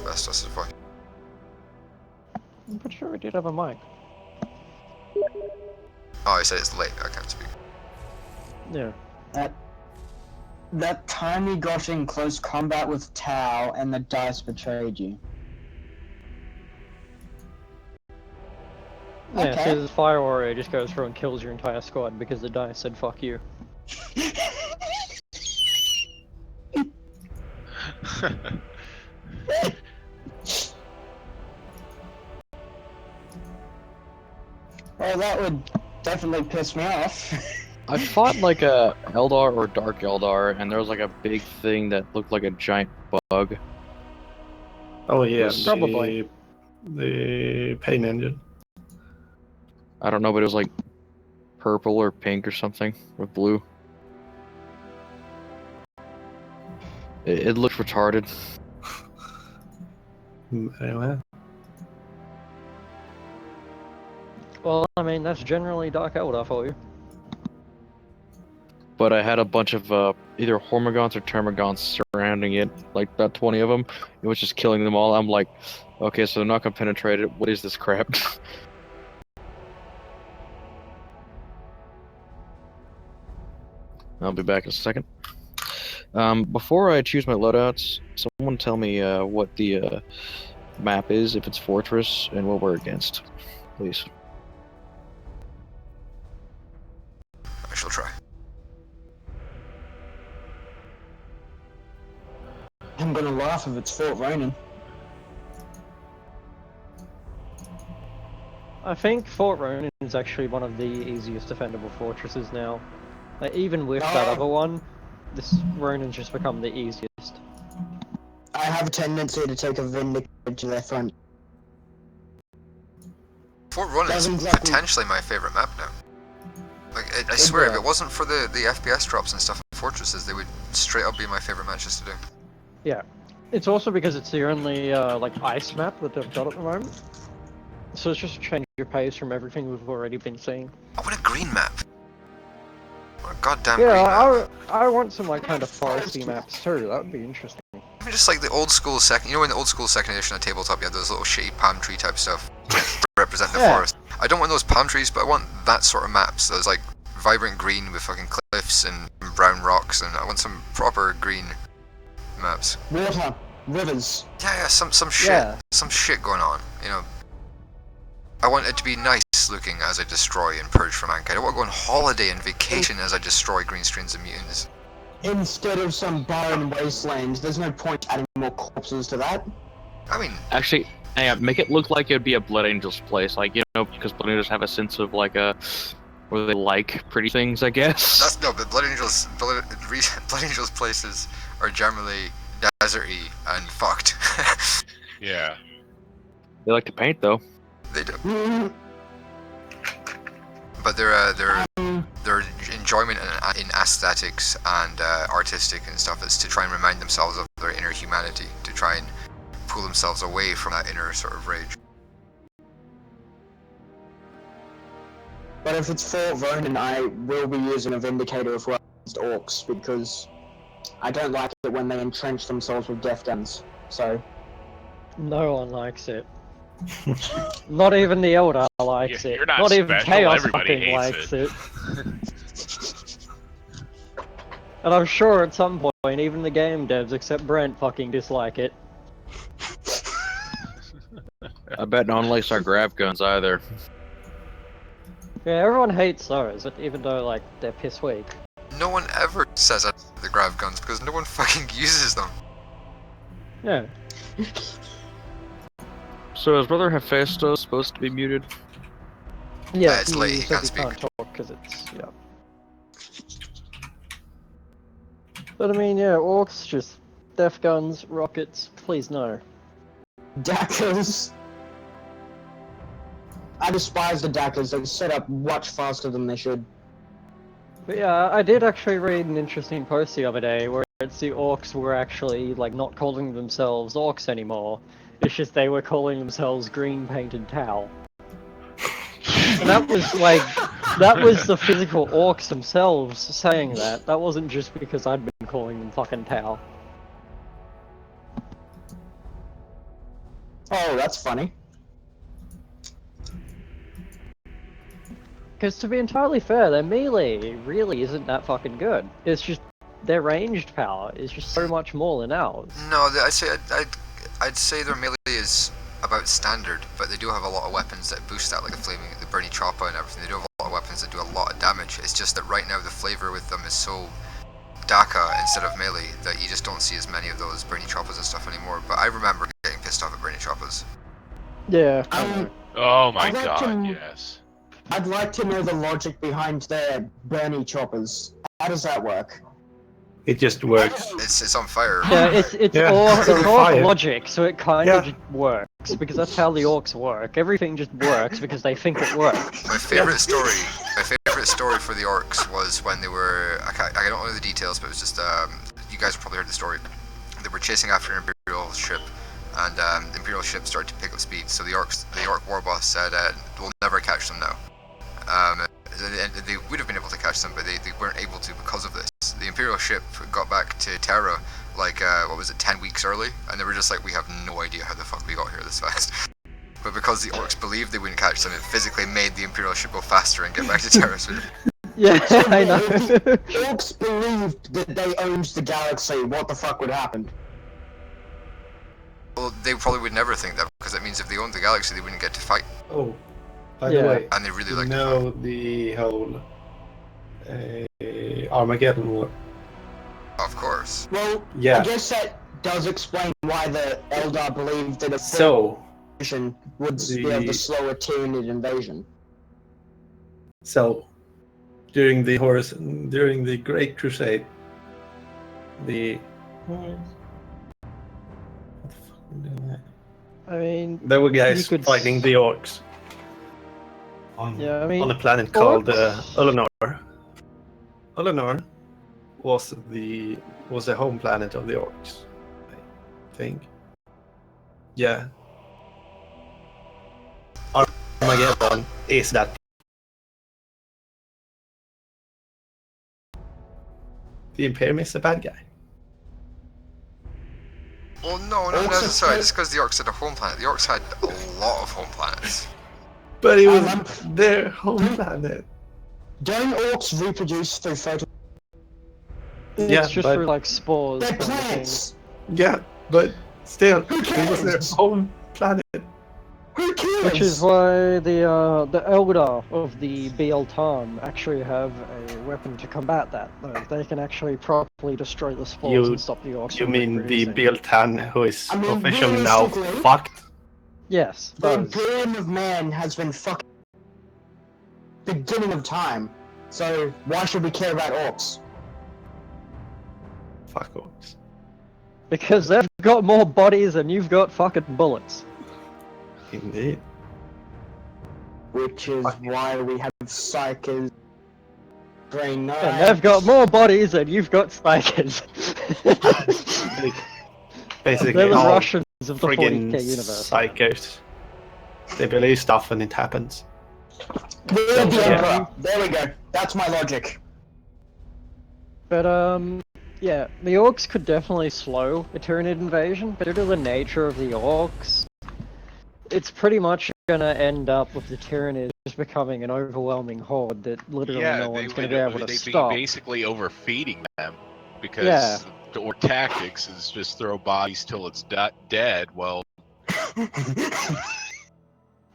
asbestos' voice. I'm pretty sure we did have a mic. Oh, he said it's late, I can't speak. Yeah. That time you got in close combat with Tau and the dice betrayed you. Yeah, Okay. so this Fire Warrior just goes through and kills your entire squad because the dice said fuck you. Well, that would definitely piss me off. I fought like a Eldar or Dark Eldar, and there was like a big thing that looked like a giant bug. Oh yeah, Probably. the pain engine. I don't know, but it was like purple or pink or something, or blue. It looked retarded. Anyway, Well, I mean, that's generally Dark Eldar for you. But I had a bunch of either Hormigons or Termagants surrounding it, like about 20 of them. It was just killing them all. I'm like, okay, so they're not gonna penetrate it. What is this crap? I'll be back in a second. Before I choose my loadouts, someone tell me what the map is, if it's Fortress, and what we're against, please. I shall try. I'm gonna laugh if it's Fort Ronan. I think Fort Ronan is actually one of the easiest defendable fortresses now. Like, even with that other one, this Ronan's just become the easiest. I have a tendency to take a Vindicator to their front. Fort Ronan is potentially my favourite map now. Like, I swear, if it wasn't for the FPS drops and stuff in Fortresses, they would straight up be my favourite matches to do. Yeah. It's also because it's the only, like, ice map that they've got at the moment. So it's just a change your pace from everything we've already been seeing. I want a green map. What a goddamn green map. Yeah, I want some, like, kind of foresty maps too. That would be interesting. Even just like the old school second, you know, in the old school second edition of tabletop, you had those little shitty palm tree type stuff represent the forest. I don't want those palm trees, but I want that sort of maps. Those like vibrant green with fucking cliffs and brown rocks, and I want some proper green maps. Water, rivers. Yeah, some shit going on. You know, I want it to be nice looking as I destroy and purge from mankind. I want to go on holiday and vacation as I destroy green screens and mutants. Instead of some barren wasteland, there's no point adding more corpses to that. I mean, Actually, yeah, make it look like it'd be a Blood Angel's place, like, you know, because Blood Angels have a sense of like a, where they like pretty things, I guess. that's no, but Blood Angels places are generally deserty and fucked. Yeah. They like to paint, though. They do. But their enjoyment in aesthetics and artistic and stuff is to try and remind themselves of their inner humanity, to try and pull themselves away from that inner sort of rage. But if it's Fort Ronan, I will be using a Vindicator as well against orcs, because I don't like it when they entrench themselves with death guns. So, No one likes it. Not even the Eldar likes it. You're not even special, Chaos everybody fucking hates likes it. And I'm sure at some point, even the game devs except Brent fucking dislike it. I bet no one likes our grav guns either. Yeah, everyone hates those, even though, like, they're piss weak. No one ever says that the grav guns because no one fucking uses them. Yeah. So is Brother Hephaestus supposed to be muted? Yeah, it's late, he says can't speak. Can't talk because it's, yeah. But I mean, yeah, orcs, just death guns, rockets, please no. Dackers. I despise the Dackers. They set up much faster than they should. But yeah, I did actually read an interesting post the other day where it's the orcs were actually, like, not calling themselves orcs anymore. It's just they were calling themselves green painted Tau. And that was like, that was the physical orcs themselves saying that. That wasn't just because I'd been calling them fucking Tau. Oh, that's funny. Because to be entirely fair, their melee really isn't that fucking good. It's just their ranged power is just so much more than ours. No, I'd say their melee is about standard, but they do have a lot of weapons that boost that, like the Bernie Chopper and everything. They do have a lot of weapons that do a lot of damage. It's just that right now the flavor with them is so Daka instead of melee that you just don't see as many of those Bernie Choppers and stuff anymore. But I remember getting pissed off at Bernie Choppers. Yeah. Oh my I'd like god, to- yes. I'd like to know the logic behind their Bernie choppers. How does that work? It just works. It's on fire. Yeah, it's Yeah, all so it's all fire. logic, so it kind Yeah. of just works because that's how the orcs work. Everything just works because they think it works. My favorite story for the orcs was when they were. I don't know the details, but it was just you guys have probably heard the story. They were chasing after an Imperial ship, and the Imperial ship started to pick up speed. So the orc war boss said, "We'll never catch them now." They would have been able to catch them, but they weren't able to because of this. The Imperial ship got back to Terra like, 10 weeks early, and they were just like, we have no idea how the fuck we got here this fast. But because the orcs believed they wouldn't catch them, it physically made the Imperial ship go faster and get back to Terra sooner. Yeah, I know. If the orcs believed that they owned the galaxy, what the fuck would happen? Well, they probably would never think that, because that means if they owned the galaxy, they wouldn't get to fight, Oh, by Yeah. the way, and they really you like to know the whole Armageddon war. fight. Of course. Well, Yeah. I guess that does explain why the Eldar believed that a So, invasion would be able to slow a Tyranid invasion. during the Great Crusade, the what the fuck were we doing there? I mean, There were guys could fighting the orcs on yeah, I mean, on a planet called orcs- Ulanor. Ulanor was the home planet of the orcs, I think. Yeah. Armageddon is that. The Imperium is the bad guy. Well, no, not Orcs are necessarily. so- Just because the orcs had a home planet. The orcs had a lot of home planets. But it was Um, their home planet. Don't orcs reproduce through photo? it's Yeah, just but- through like spores. They're kind of thing. plants! Yeah, but still, Who it was their cares? home planet. Who cares? Which is why the Elder of the Bieltan actually have a weapon to combat that. Like, they can actually properly destroy the spores You- and stop the orcs. You from mean the reproducing. Bieltan who is I mean, officially now realistically- fucked? Yes, The those. Imperium of Man has been fucking beginning of time. So why should we care about orcs? Fuck orcs. Because they've got more bodies than you've got fucking bullets. Indeed. Which is why we have psychers, brain knives. And they've got more bodies than you've got spikers. Basically, They're the all Russians of the friggin' 40k universe. psychos. They believe stuff and it happens. We're the Yeah. Emperor. There we go. That's my logic. But yeah, the orcs could definitely slow a Tyranid invasion, but due to the nature of the orcs, it's pretty much gonna end up with the Tyranids just becoming an overwhelming horde that literally Yeah, no one's gonna be able to they'd stop. be basically overfeeding them because Yeah. the orc tactics is just throw bodies till it's dead. Well,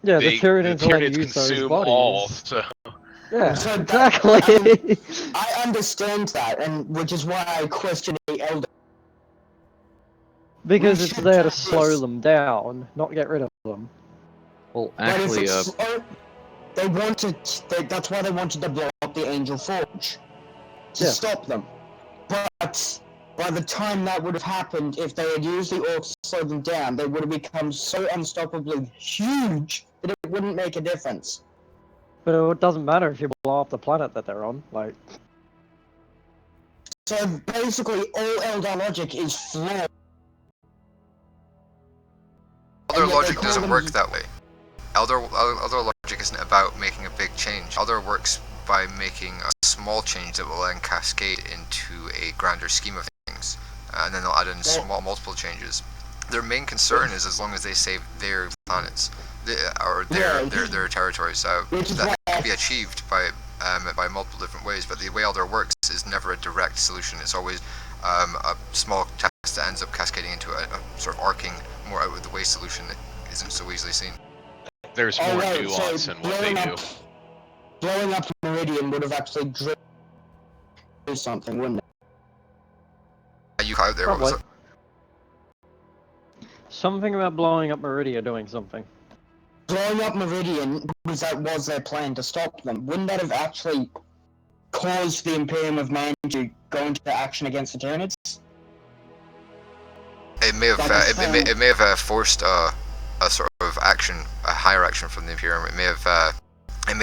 Yeah, the the Tyranids will Tyranids use those consume bodies. all. So Yeah, So that- exactly. I understand that, and which is why I question the Elder. Because We it's should there to do slow this. them down, not get rid of them. Well, But if actually, it's slow, they wanted. That's why they wanted to blow up the Angel Forge to Yeah. stop them. But by the time that would have happened, if they had used the orcs to slow them down, they would have become so unstoppably huge that it wouldn't make a difference. But it doesn't matter if you blow up the planet that they're on. Like, So basically, all Eldar logic is flawed. Elder And yet they logic call doesn't them- work that way. Elder logic isn't about making a big change. Elder works by making a small change that will then cascade into a grander scheme of things, and then they'll add in That- small multiple changes. their main concern is as long as they save their planets, or their territories. Which is That why can be achieved by multiple different ways, but the way Eldar works is never a direct solution. It's always a small task that ends up cascading into a sort of arcing, more out of the way solution that isn't so easily seen. There's more nuance in what they do. Blowing up Meridian would have actually driven something, wouldn't it? You cut out there. What was it? Something about blowing up Meridia doing something. Blowing up Meridian, because that was their plan to stop them, wouldn't that have actually caused the Imperium of Man to go into action against the Tyranids? It may have it may have forced a sort of action, a higher action from the Imperium. It may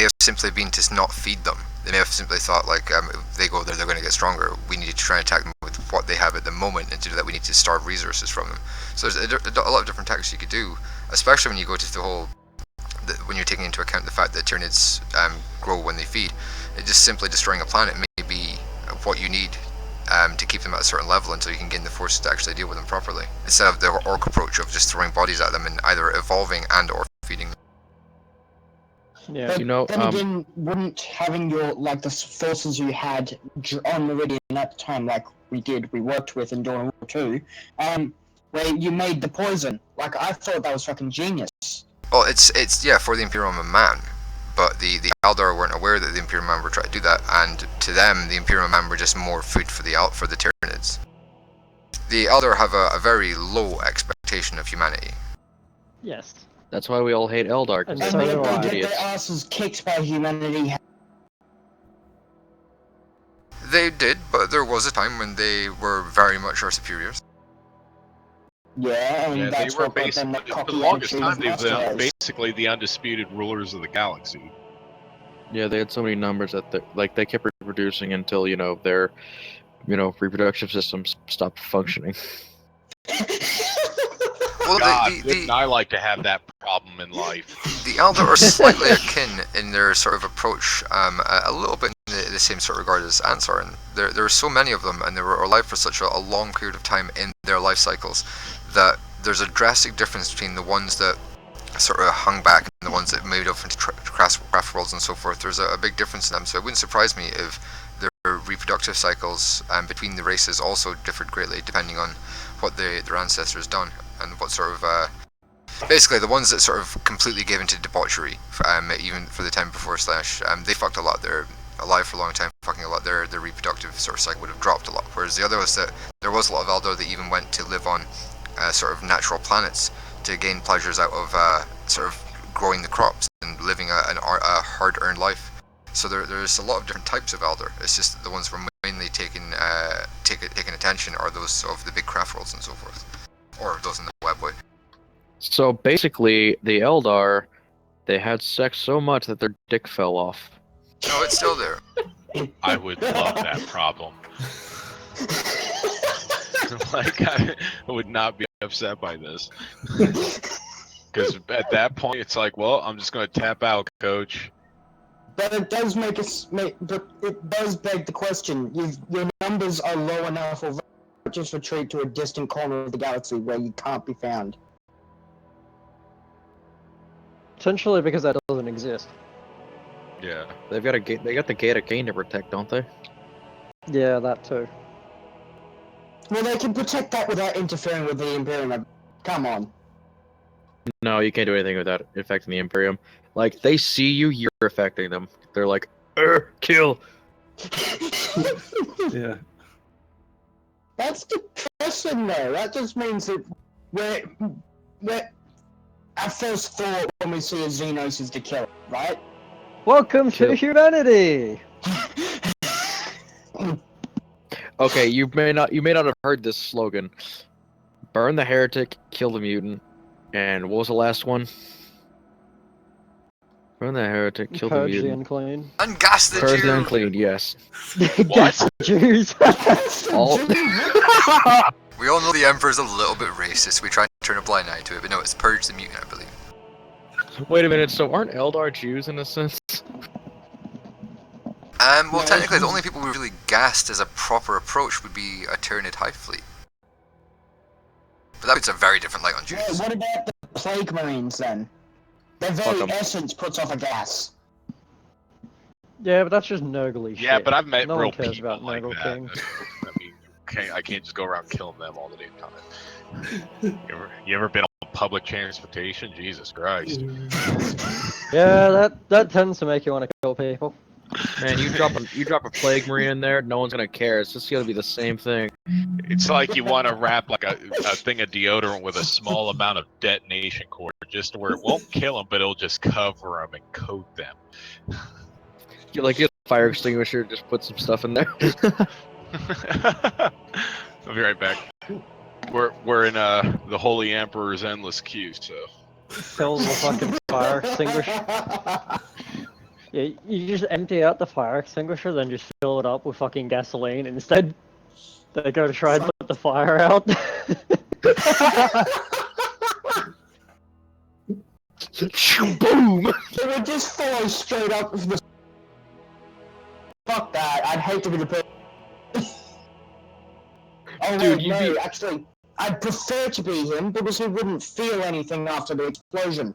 have simply been to not feed them. They may have simply thought, like, if they go there, they're going to get stronger. We need to try and attack them with what they have at the moment, and to do that, we need to starve resources from them. So there's a lot of different tactics you could do, especially when you go to the whole, when you're taking into account the fact that Tyranids grow when they feed. Just simply destroying a planet may be what you need to keep them at a certain level until you can gain the forces to actually deal with them properly, instead of the orc approach of just throwing bodies at them and either evolving and or feeding them. Yeah. But You know, then again, wouldn't having your, like, the forces you had on Meridian at the time, like we worked with in Dawn of War 2, where you made the poison, like, I thought that was fucking genius. Well, it's for the Imperium of Man, but the Eldar weren't aware that the Imperium Man were trying to do that, and to them, the Imperium Man were just more food for the Tyranids. The Eldar have a very low expectation of humanity. Yes. That's why we all hate Eldar, because And And they're so yet do I. they get idiots. their asses kicked by humanity. They did, but there was a time when they were very much our superiors. Yeah, and Yeah, they that's were what got them basically, that for cocky the longest attitude time, of they've master been race. basically the undisputed rulers of the galaxy. Yeah, they had so many numbers that they kept reproducing until, you know, their, you know, reproductive systems stopped functioning. Well, God, wouldn't I like to have that problem in life? the Eldar are slightly akin in their sort of approach, a little bit in the same sort of regard as ants are. And there are so many of them, and they were alive for such a long period of time in their life cycles, that there's a drastic difference between the ones that sort of hung back and the ones that moved up into craft worlds and so forth. There's a big difference in them, so it wouldn't surprise me if their reproductive cycles between the races also differed greatly depending on what their ancestors done and what sort of basically the ones that sort of completely gave into debauchery, even for the time before Slash, they fucked a lot. They're alive for a long time, fucking a lot. Their reproductive sort of cycle would have dropped a lot, whereas the other was that there was a lot of Eldar that even went to live on sort of natural planets to gain pleasures out of sort of growing the crops and living a hard-earned life. So there's a lot of different types of Eldar. It's just that the ones we're mainly taking attention are those of the big craft worlds and so forth, or those in the webway. So basically, the Eldar, they had sex so much that their dick fell off. No, it's still there. I would love that problem. Like, I would not be upset by this. Because at that point, it's like, well, I'm just going to tap out, coach. But it does but it does beg the question: your numbers are low enough, or just retreat to a distant corner of the galaxy where you can't be found. Essentially because that doesn't exist. Yeah. They've got a gate. They got the Gate of Cain to protect, don't they? Yeah, that too. Well, they can protect that without interfering with the Imperium. Come on. No, you can't do anything without affecting the Imperium. Like, they see you, you're affecting them. They're like, kill. Yeah. That's depressing, though. That just means that we're our first thought when we see a Xenos is to kill, right? Welcome to Kill. humanity! Okay, you may not have heard this slogan. Burn the heretic, kill the mutant, and what was the last one? Burn the heretic, kill the Purge the mutant. unclean. Ungas the Purge the Jew! unclean, yes. Gas Jews! All We all know the Emperor's a little bit racist. We try to turn a blind eye to it, but no, it's Purge the Mutant, I believe. Wait a minute, so aren't Eldar Jews in a sense? Well, No, technically, the he's- only people we really gassed as a proper approach would be a Tyranid Hive Fleet. But that puts a very different light on Yeah, Jews. what about the plague marines then? Their very 'em. essence puts off a gas. Yeah, but that's just Nurgle Yeah, shit. but I've met no real one cares people about like Nurgle that. King. I mean, I can't just go around killing them all the damn time. You ever been on public transportation? Jesus Christ. Yeah, that tends to make you want to kill people. Man, you drop a plague marine in there, no one's gonna care. It's just gonna be the same thing. It's like you want to wrap like a thing of deodorant with a small amount of detonation cord, just to where it won't kill them, but it'll just cover them and coat them. You like get a fire extinguisher, just put some stuff in there. I'll be right back. We're in the Holy Emperor's endless queue, so. Fill the fucking fire extinguisher. Yeah, you just empty out the fire extinguisher, then just fill it up with fucking gasoline. Instead, they go to try and put the fire out. Boom! It would just follow straight up with the. Fuck that! I'd hate to be the person. Oh Dude, wait, you'd no, be- actually, I'd prefer to be him because he wouldn't feel anything after the explosion.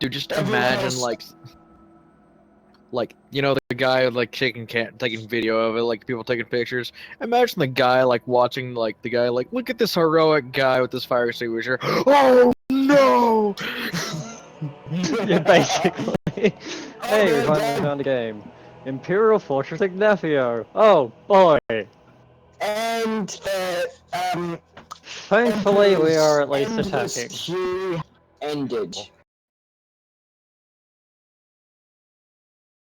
Dude, just Everyone imagine else- like you know the guy like taking video of it, like people taking pictures. Imagine the guy like watching like the guy like look at this heroic guy with this fire extinguisher. Oh no! Yeah, basically. Hey, we finally found a game. Imperial Fortress Ignacio. Oh boy. And Thankfully, we are at least Emperor's attacking. queue ended.